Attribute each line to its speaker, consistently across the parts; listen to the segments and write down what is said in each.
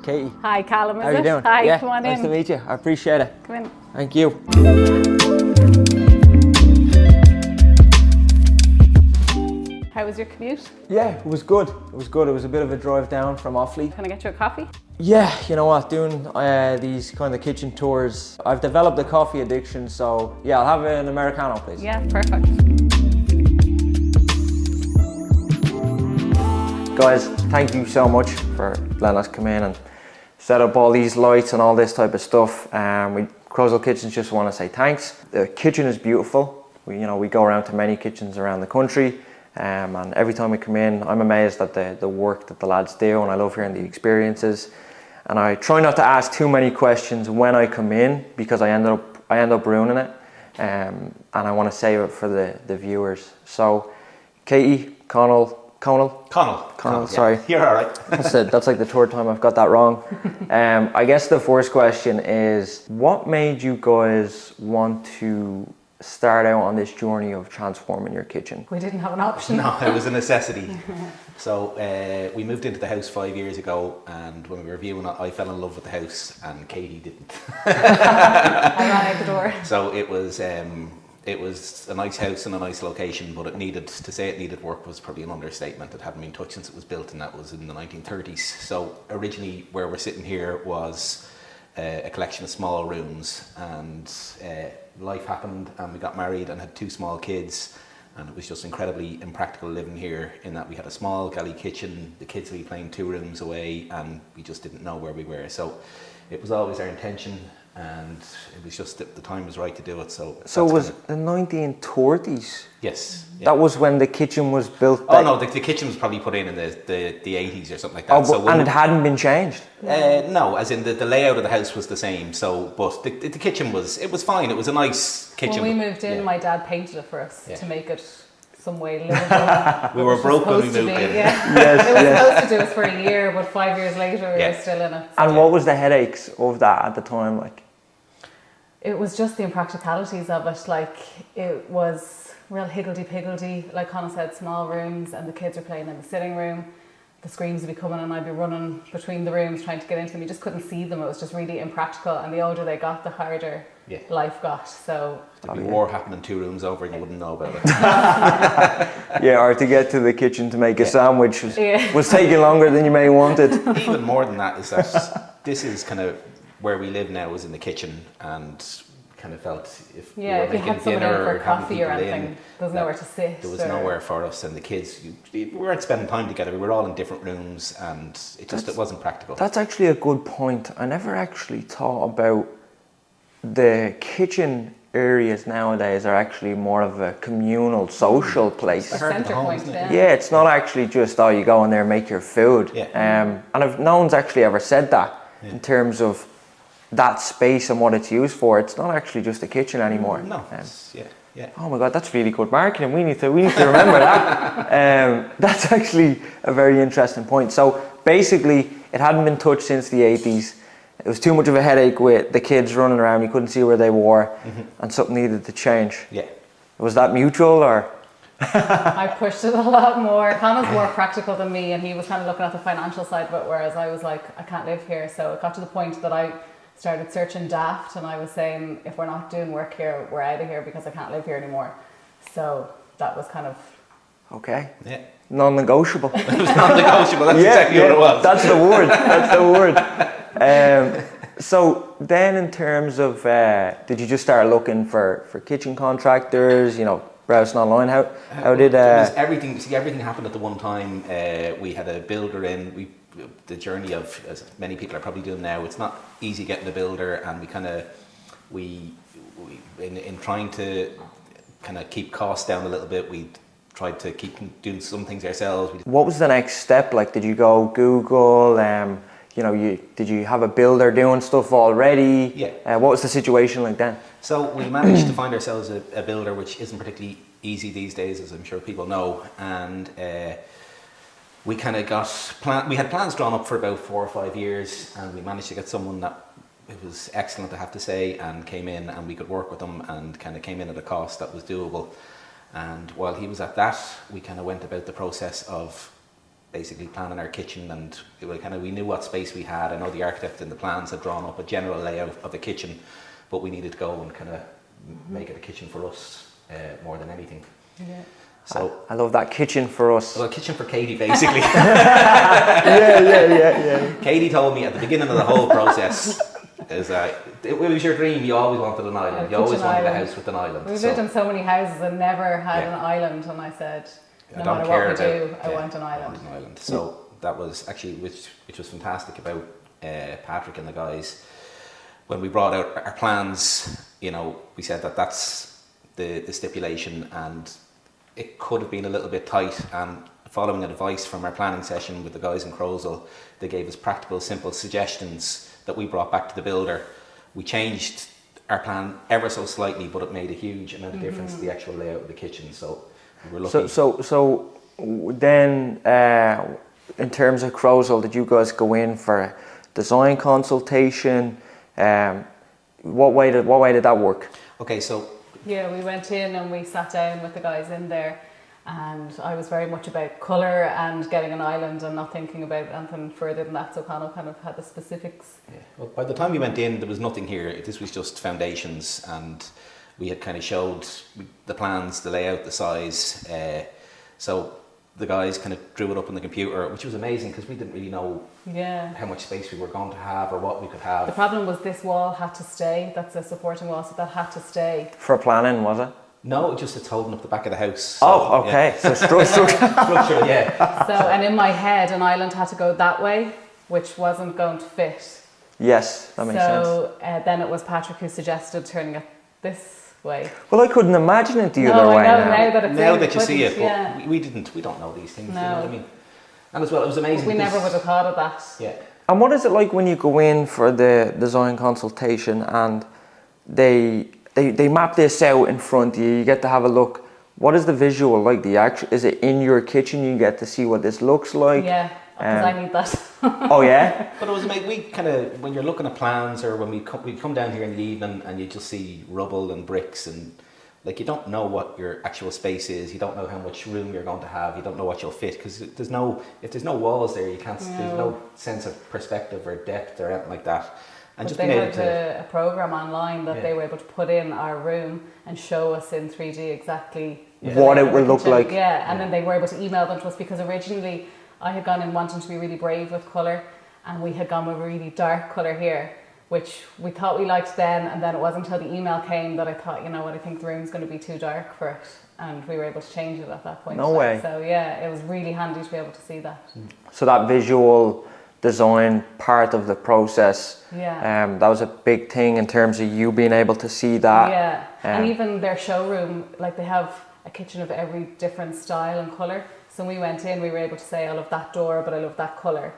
Speaker 1: Katie.
Speaker 2: Hi, Callum, is
Speaker 1: How are you
Speaker 2: it?
Speaker 1: doing?
Speaker 2: Hi,
Speaker 1: Yeah,
Speaker 2: come on
Speaker 1: nice
Speaker 2: in.
Speaker 1: to meet you. I appreciate it.
Speaker 2: Come in.
Speaker 1: Thank you.
Speaker 2: How was your commute?
Speaker 1: Yeah, it was good. It was good. It was a bit of a drive down from Offaly.
Speaker 2: Can I get you a coffee?
Speaker 1: Yeah, you know what, doing these kind of kitchen tours, I've developed a coffee addiction, so yeah, I'll have an Americano, please.
Speaker 2: Yeah, perfect.
Speaker 1: Guys, thank you so much for letting us come in and set up all these lights and all this type of stuff. Crozyl Kitchens just want to say thanks. The kitchen is beautiful. We go around to many kitchens around the country, and every time we come in, I'm amazed at the work that the lads do, and I love hearing the experiences. And I try not to ask too many questions when I come in because I end up ruining it, and I want to save it for the viewers. So, Katie Conal, sorry.
Speaker 3: Yeah. You're all right.
Speaker 1: That's like the third time I've got that wrong. I guess the first question is, what made you guys want to start out on this journey of transforming your kitchen?
Speaker 2: We didn't have an option.
Speaker 3: No, it was a necessity. So we moved into the house 5 years ago, and when we were viewing it, I fell in love with the house and Katie didn't.
Speaker 2: I ran out the door.
Speaker 3: So it was a nice house in a nice location, but to say it needed work was probably an understatement. It hadn't been touched since it was built, and that was in the 1930s. So originally where we're sitting here was a collection of small rooms, and life happened and we got married and had two small kids, and it was just incredibly impractical living here in that we had a small galley kitchen, the kids would be playing 2 rooms away, and we just didn't know where we were. So it was always our intention, and it was just that the time was right to do it. So
Speaker 1: it was the 1930s?
Speaker 3: Yes. Yeah.
Speaker 1: That was when the kitchen was built?
Speaker 3: Oh no, the kitchen was probably put in the 80s or something like that.
Speaker 1: And it hadn't been changed?
Speaker 3: No, as in the layout of the house was the same. So, but the kitchen was fine. It was a nice kitchen.
Speaker 2: When we moved in, my dad painted it for us to make it some way livable.
Speaker 3: We were broke when we moved in.
Speaker 2: Yeah.
Speaker 1: Yes,
Speaker 2: it was supposed to do us for a year, but 5 years later we were still in it. So.
Speaker 1: And what was the headaches of that at the time like?
Speaker 2: It was just the impracticalities of it. Like, it was real higgledy-piggledy. Like Conal said, small rooms, and the kids were playing in the sitting room. The screams would be coming and I'd be running between the rooms trying to get into them. You just couldn't see them. It was just really impractical, and the older they got, the harder life got. So
Speaker 3: there'd be war happening 2 rooms over and you wouldn't know about it.
Speaker 1: Yeah, or to get to the kitchen to make a sandwich was taking longer than you may have wanted.
Speaker 3: Even more than that is that this is kind of where we live now, is in the kitchen, and kind of felt if we were making
Speaker 2: had someone
Speaker 3: dinner
Speaker 2: in for
Speaker 3: or having
Speaker 2: coffee or
Speaker 3: people
Speaker 2: anything, there's nowhere to sit.
Speaker 3: There was nowhere for us, and the kids, we weren't spending time together. We were all in different rooms, and it wasn't practical.
Speaker 1: That's actually a good point. I never actually thought about the kitchen areas nowadays are actually more of a communal, social place.
Speaker 2: A centre point,
Speaker 1: Yeah, it's not actually just, you go in there and make your food.
Speaker 3: Yeah.
Speaker 1: And no one's actually ever said that in terms of that space and what it's used for. It's not actually just a kitchen anymore.
Speaker 3: No. Yeah.
Speaker 1: Oh my God, that's really good marketing. We need to remember that. That's actually a very interesting point. So basically, it hadn't been touched since the 80s. It was too much of a headache with the kids running around. You couldn't see where they were, and something needed to change.
Speaker 3: Yeah.
Speaker 1: Was that mutual, or?
Speaker 2: I pushed it a lot more. Conal's more practical than me, and he was kind of looking at the financial side of it, whereas I was like, I can't live here. So it got to the point that I started searching daft, and I was saying, if we're not doing work here, we're out of here because I can't live here anymore. So that was kind of...
Speaker 1: Okay.
Speaker 3: Yeah.
Speaker 1: Non-negotiable.
Speaker 3: It was non-negotiable. That's exactly what it was.
Speaker 1: That's the word. That's the word. So then, in terms of, did you just start looking for kitchen contractors? Browsing online. How did?
Speaker 3: Everything happened at the one time. We had a builder in. The journey of, as many people are probably doing now, it's not easy getting a builder, and we in trying to kind of keep costs down a little bit, we tried to keep doing some things ourselves.
Speaker 1: What was the next step? Like, did you go Google? Did you have a builder doing stuff already?
Speaker 3: Yeah.
Speaker 1: What was the situation like then?
Speaker 3: So we managed to find ourselves a builder, which isn't particularly easy these days, as I'm sure people know, and we kind of we had plans drawn up for about 4 or 5 years, and we managed to get someone that it was excellent, I have to say, and came in, and we could work with them, and kind of came in at a cost that was doable. And while he was at that, we kind of went about the process of basically planning our kitchen, and we knew what space we had. I know the architect in the plans had drawn up a general layout of the kitchen, but we needed to go and kind of make it a kitchen for us more than anything.
Speaker 2: Yeah.
Speaker 3: So
Speaker 1: I love that, kitchen for us.
Speaker 3: well, kitchen for Katie, basically.
Speaker 1: yeah.
Speaker 3: Katie told me at the beginning of the whole process, it was your dream. You always wanted an island. You always wanted a house with an island.
Speaker 2: We've lived in so many houses and never had an island, and I said, no matter what we do, I want an island.
Speaker 3: So that was actually, which was fantastic about Patrick and the guys. When we brought out our plans, we said that that's the stipulation, and it could have been a little bit tight. And following advice from our planning session with the guys in Crozyl, they gave us practical, simple suggestions that we brought back to the builder. We changed our plan ever so slightly, but it made a huge amount of difference to the actual layout of the kitchen. So we were lucky.
Speaker 1: So then, in terms of Crozyl, did you guys go in for a design consultation? What way did that work?
Speaker 3: Okay, so
Speaker 2: yeah, we went in and we sat down with the guys in there, and I was very much about colour and getting an island and not thinking about anything further than that. So Conal kind of had the specifics.
Speaker 3: yeah. Well, by the time we went in, there was nothing here. This was just foundations, and we had kind of showed the plans, the layout, the size. So the guys kind of drew it up on the computer, which was amazing because we didn't really know how much space we were going to have or what we could have.
Speaker 2: The problem was this wall had to stay. That's a supporting wall, so that had to stay.
Speaker 1: For planning, was it?
Speaker 3: No, it's holding up the back of the house. So,
Speaker 1: Oh, okay.
Speaker 3: Yeah.
Speaker 1: So
Speaker 3: Structural, yeah.
Speaker 2: So, and in my head, an island had to go that way, which wasn't going to fit.
Speaker 1: Yes, that makes sense.
Speaker 2: So then it was Patrick who suggested turning it this way.
Speaker 1: Well, I couldn't imagine it the
Speaker 2: No,
Speaker 1: other
Speaker 2: I
Speaker 1: way
Speaker 2: know
Speaker 1: now.
Speaker 2: now that it's
Speaker 3: Now
Speaker 2: in,
Speaker 3: that you see it,
Speaker 2: yeah.
Speaker 3: but we don't know these things,
Speaker 2: No.
Speaker 3: you know what I mean? And as well, it was amazing.
Speaker 2: We never would have thought of that.
Speaker 3: Yeah.
Speaker 1: And what is it like when you go in for the design consultation and they map this out in front of you? You get to have a look. What is the visual like? Is it in your kitchen? You get to see what this looks like.
Speaker 2: Yeah, because I need that.
Speaker 1: Oh yeah.
Speaker 3: But it was amazing. We kind of, when you're looking at plans, or when we come down here in the evening and you just see rubble and bricks, and like, you don't know what your actual space is. You don't know how much room you're going to have. You don't know what you'll fit, because if there's no walls there, you can't.
Speaker 2: No.
Speaker 3: There's no sense of perspective or depth or anything like that. And
Speaker 2: But
Speaker 3: just
Speaker 2: they
Speaker 3: being able
Speaker 2: had
Speaker 3: to.
Speaker 2: a program online that they were able to put in our room and show us in 3D exactly
Speaker 1: What it will look
Speaker 2: kitchen.
Speaker 1: like.
Speaker 2: Yeah, and then they were able to email them to us, because originally I had gone in wanting to be really brave with colour, and we had gone with a really dark colour here, which we thought we liked then, and then it wasn't until the email came that I thought, you know what, I think the room's going to be too dark for it, and we were able to change it at that point.
Speaker 1: No way.
Speaker 2: So yeah, it was really handy to be able to see that.
Speaker 1: So that visual design part of the process,
Speaker 2: Yeah.
Speaker 1: that was a big thing in terms of you being able to see that.
Speaker 2: Yeah, and even their showroom, like, they have a kitchen of every different style and colour. So when we went in, we were able to say, I love that door, but I love that colour.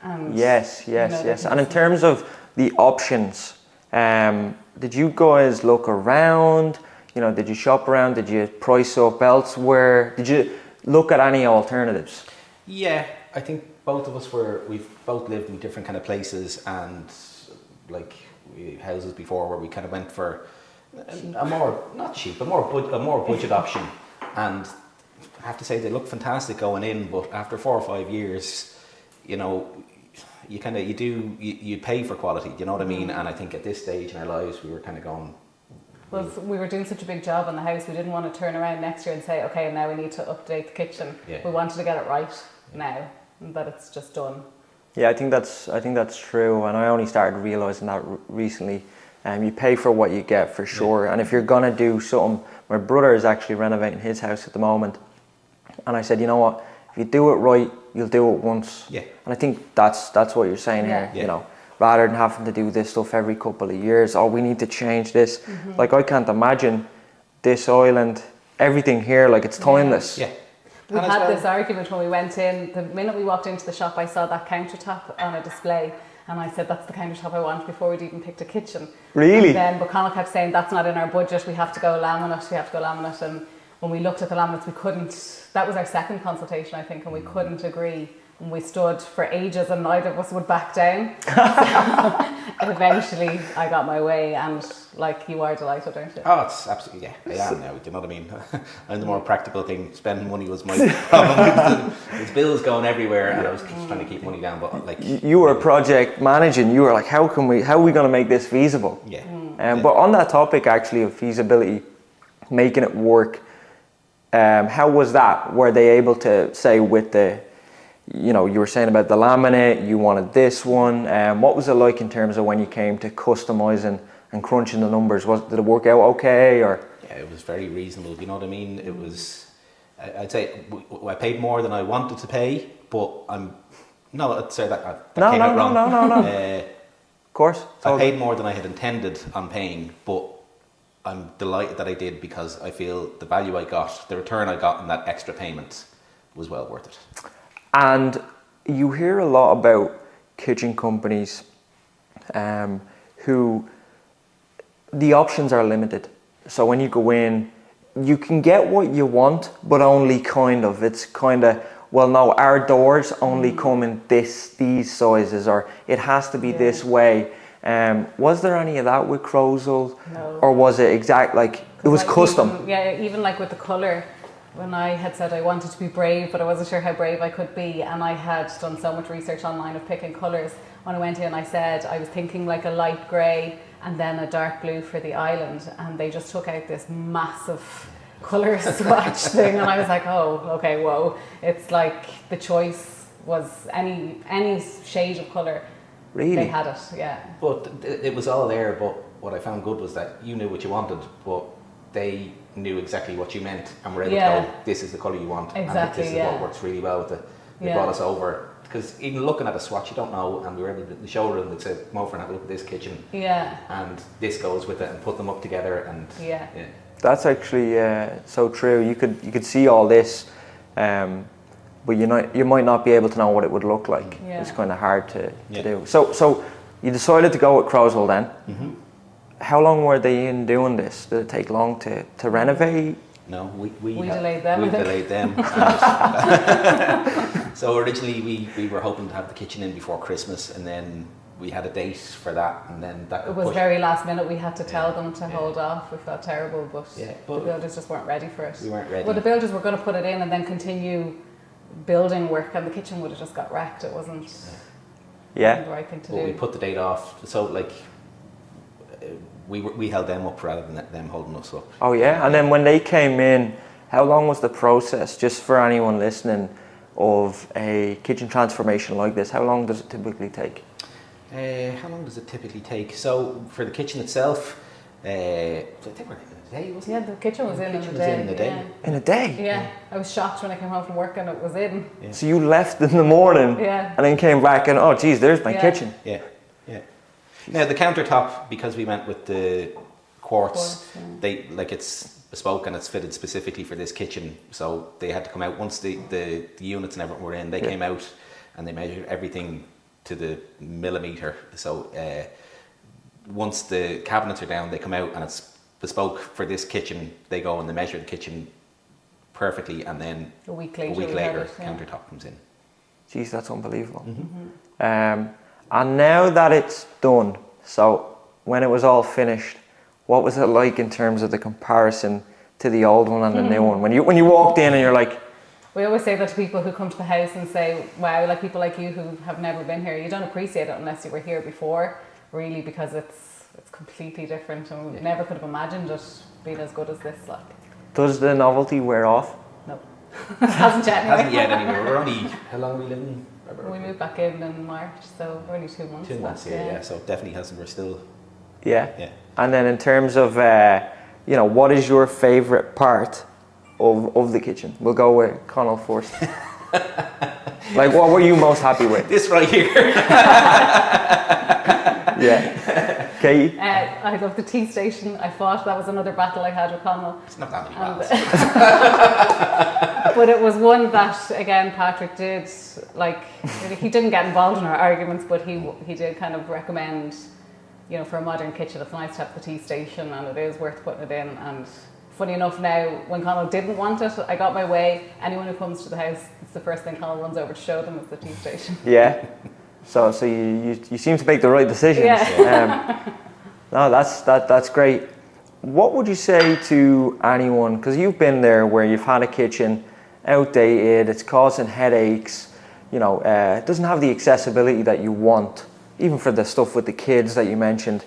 Speaker 2: And
Speaker 1: Yes.
Speaker 2: you know,
Speaker 1: And in terms of the options, did you guys look around? You know, did you shop around? Did you price up elsewhere? Did you look at any alternatives?
Speaker 3: Yeah, I think both of us we've both lived in different kind of places, and like houses before where we kind of went for a more, not cheap, a more budget option. And I have to say, they look fantastic going in, but after 4 or 5 years, you know, you pay for quality, you know what I mean? And I think at this stage in our lives, we were kind of going.
Speaker 2: well, we were doing such a big job on the house, we didn't want to turn around next year and say, okay, now we need to update the kitchen.
Speaker 3: Yeah.
Speaker 2: We wanted to get it right now, and that it's just done.
Speaker 1: Yeah, I think that's true, and I only started realizing that recently. You pay for what you get, for sure. And if you're gonna do something, my brother is actually renovating his house at the moment, and I said, you know what, if you do it right, you'll do it once.
Speaker 3: Yeah.
Speaker 1: And I think that's what you're saying here.
Speaker 3: Yeah.
Speaker 1: You know, rather than having to do this stuff every couple of years. Oh, we need to change this. Like, I can't imagine this island, everything here, like, it's timeless.
Speaker 3: Yeah.
Speaker 2: We
Speaker 3: And as
Speaker 2: had
Speaker 3: well-
Speaker 2: this argument when we went in. The minute we walked into the shop, I saw that countertop on a display, and I said, that's the countertop I want, before we'd even picked a kitchen.
Speaker 1: Really?
Speaker 2: And then, but Conal kept saying, that's not in our budget, we have to go laminate. And when we looked at the laminates, we couldn't, that was our second consultation, I think, and we couldn't agree And we stood for ages and neither of us would back down. Eventually I got my way, and like, you are delighted, aren't you?
Speaker 3: Oh, it's absolutely, I am now, do you know what I mean? And the more practical thing, spending money was my problem. There's bills going everywhere, and I was just trying to keep money down, but like...
Speaker 1: You were project managing, you were like, how are we going to make this feasible?
Speaker 3: Yeah.
Speaker 1: But on that topic actually of feasibility, making it work, how was that? Were they able to say with the, you were saying about the laminate, you wanted this one. What was it like in terms of when you came to customizing and crunching the numbers? Did it work out okay, or?
Speaker 3: Yeah, it was very reasonable. You know what I mean? It was. I'd say I paid more than I wanted to pay, but I'd say that came out wrong.
Speaker 1: No. Of course.
Speaker 3: I paid more than I had intended on paying, but I'm delighted that I did, because I feel the value I got, the return I got in that extra payment, was well worth it.
Speaker 1: And you hear a lot about kitchen companies who the options are limited. So when you go in, you can get what you want, but only kind of. It's kind of, well, no, our doors only come in these sizes, or it has to be this way. Was there any of that with Crozyl?
Speaker 2: No.
Speaker 1: Or was it exact, like, it was custom?
Speaker 2: Even like with the colour. When I had said I wanted to be brave, but I wasn't sure how brave I could be, and I had done so much research online of picking colours, when I went in I said I was thinking like a light grey and then a dark blue for the island, and they just took out this massive colour swatch thing, and I was like, oh, okay, whoa. It's like the choice was any shade of colour.
Speaker 1: Really?
Speaker 2: They had it, yeah.
Speaker 3: But it was all there, but what I found good was that you knew what you wanted, but they knew exactly what you meant, and were able to go, this is the colour you want,
Speaker 2: exactly,
Speaker 3: and this is what works really well with it. They brought us over, because even looking at a swatch you don't know, and we were able to, in the showroom, they'd say, come over and have a look at this kitchen, and this goes with it, and put them up together, and
Speaker 1: That's actually so true. You could see all this, but you might not be able to know what it would look like. It's kind of hard to do. So you decided to go with Crozyl then.
Speaker 3: Mm-hmm.
Speaker 1: How long were they in doing this? Did it take long to renovate?
Speaker 3: No, we
Speaker 2: delayed them.
Speaker 3: We delayed them. So originally we were hoping to have the kitchen in before Christmas, and then we had a date for that, and then that
Speaker 2: it was very last minute. We had to tell them to hold off. We felt terrible, but the builders just weren't ready for it.
Speaker 3: We weren't ready.
Speaker 2: Well, the builders were going to put it in and then continue building work, and the kitchen would have just got wrecked. It wasn't the right thing to do.
Speaker 3: We put the date off, so like we held them up rather than them holding us up.
Speaker 1: Oh yeah, and then when they came in, how long was the process, just for anyone listening, of a kitchen transformation like this? How long does it typically take?
Speaker 3: How long does it typically take? So for the kitchen itself, I think we're in a day, wasn't it?
Speaker 2: Yeah, the kitchen was in a day.
Speaker 1: In a day?
Speaker 2: Yeah, I was shocked when I came home from work and it was in.
Speaker 3: Yeah.
Speaker 1: So you left in the morning and then came back and, oh geez, there's my kitchen.
Speaker 3: Yeah. Now the countertop, because we went with the quartz, it's bespoke and it's fitted specifically for this kitchen, so they had to come out once the units and everything were in. They came out and they measured everything to the millimeter. So once the cabinets are down, they come out and it's bespoke for this kitchen. They go and they measure the kitchen perfectly, and then
Speaker 2: a week later
Speaker 3: countertop comes in.
Speaker 1: Jeez, that's unbelievable.
Speaker 3: Mm-hmm.
Speaker 1: And now that it's done, so when it was all finished, what was it like in terms of the comparison to the old one and the new one? When you walked in and you're like...
Speaker 2: We always say that to people who come to the house and say, wow, like people like you who have never been here, you don't appreciate it unless you were here before, really, because it's completely different, and we never could have imagined it being as good as this. Like,
Speaker 1: does the novelty wear off?
Speaker 2: No. Hasn't yet anyway.
Speaker 3: Hasn't yet anyway. We're only... How long are we living?
Speaker 2: We moved back in March, so we're only 2 months.
Speaker 3: 2 months, so it definitely hasn't. We're still...
Speaker 1: Yeah. And then in terms of, what is your favourite part of the kitchen? We'll go with Conal first. Like, what were you most happy with?
Speaker 3: This right here.
Speaker 1: Yeah. Katie?
Speaker 2: I love the tea station. I fought. That was another battle I had with Conal.
Speaker 3: It's not that many battles.
Speaker 2: But it was one that, again, Patrick did, he didn't get involved in our arguments, but he did kind of recommend, for a modern kitchen, it's nice to have the tea station, and it is worth putting it in. And funny enough now, when Conal didn't want it, I got my way. Anyone who comes to the house the first thing Conal runs over to show them is the tea station.
Speaker 1: Yeah. So you seem to make the right decisions.
Speaker 2: Yeah.
Speaker 1: No, that's great. What would you say to anyone, because you've been there where you've had a kitchen outdated, it's causing headaches, you know, it doesn't have the accessibility that you want, even for the stuff with the kids that you mentioned.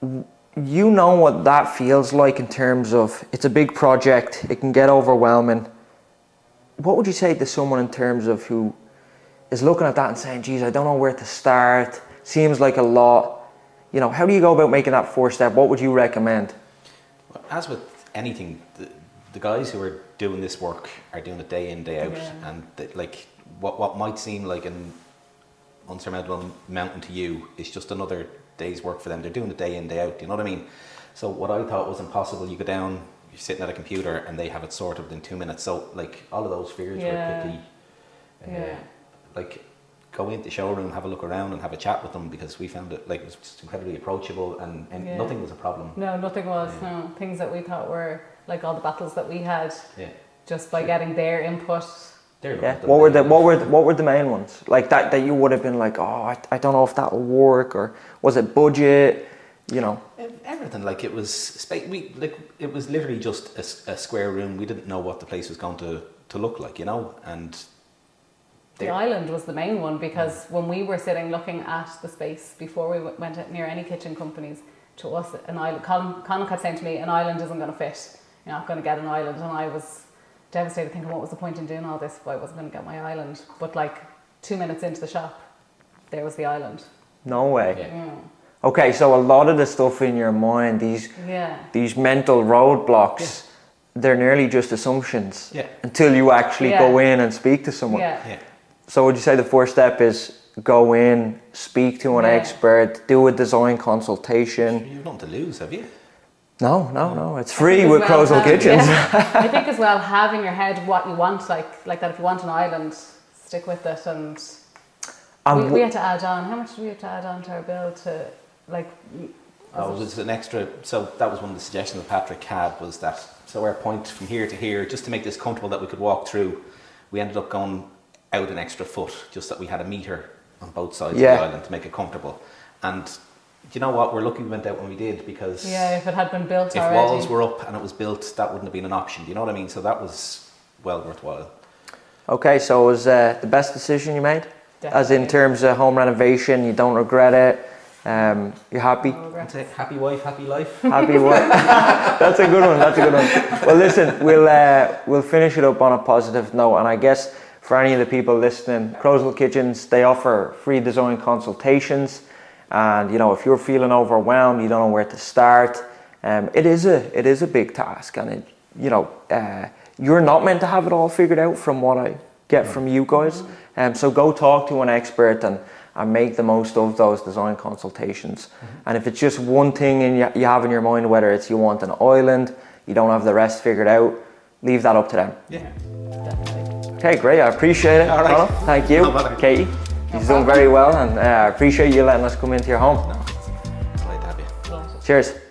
Speaker 1: You know what that feels like in terms of, it's a big project, it can get overwhelming. What would you say to someone in terms of who is looking at that and saying, geez, I don't know where to start, seems like a lot. You know, how do you go about making that first step? What would you recommend?
Speaker 3: Well, as with anything, the guys who are doing this work are doing it day in, day out.
Speaker 2: Yeah.
Speaker 3: And like what might seem like an unsurmountable mountain to you is just another day's work for them. They're doing it day in, day out. You know what I mean? So what I thought was impossible, you go down, you're sitting at a computer and they have it sorted within 2 minutes. So like all of those fears were quickly, like go into the showroom, have a look around and have a chat with them, because we found it like it was just incredibly approachable and nothing was a problem.
Speaker 2: No, nothing was. No, things that we thought were like all the battles that we had, just by getting their input.
Speaker 1: What were the main ones like that you would have been like, oh, I don't know if that will work, or was it budget? You know,
Speaker 3: everything. Like it was it was literally just a square room. We didn't know what the place was going to look like, you know, and.
Speaker 2: The island was the main one, because when we were sitting looking at the space before we went near any kitchen companies, to us an island, Conal kept saying to me, an island isn't going to fit, you're not going to get an island, and I was devastated thinking what was the point in doing all this if I wasn't going to get my island. But like 2 minutes into the shop, there was the island.
Speaker 1: No way. Okay, so a lot of the stuff in your mind, these mental roadblocks, they're nearly just assumptions until you actually go in and speak to someone. So would you say the first step is go in, speak to an expert, do a design consultation?
Speaker 3: You've nothing to lose, have you?
Speaker 1: No. It's free with Crozyl Kitchens.
Speaker 2: I think as well, have in your head what you want, like that if you want an island, stick with it. And we had to add on, how much did we have to add on to our bill to, like...
Speaker 3: Oh, it was an extra, so that was one of the suggestions that Patrick had, was that, so our point from here to here, just to make this comfortable that we could walk through, we ended up going out an extra foot, just that we had a metre on both sides of the island to make it comfortable. And do you know what, we're lucky we went out when we did, because
Speaker 2: if it had been built
Speaker 3: if
Speaker 2: already,
Speaker 3: walls were up and it was built, that wouldn't have been an option. Do you know what I mean? So that was well worthwhile. Okay, so it was the best decision you made? Definitely. As in terms of home renovation, you don't regret it? You're happy? Happy wife, happy life. Happy wife. That's a good one. Well, listen, we'll finish it up on a positive note, and I guess for any of the people listening, Crozyl Kitchens, they offer free design consultations, and you know, if you're feeling overwhelmed, you don't know where to start, it is a big task, and you're not meant to have it all figured out from what I get from you guys. So go talk to an expert and make the most of those design consultations. And if it's just one thing you have in your mind, whether it's you want an island, you don't have the rest figured out, leave that up to them. Yeah, definitely. Okay, great. I appreciate it. All right. Conal, thank you. No, Katie, you've done very well, and I appreciate you letting us come into your home. No, it's glad to have you. Cheers.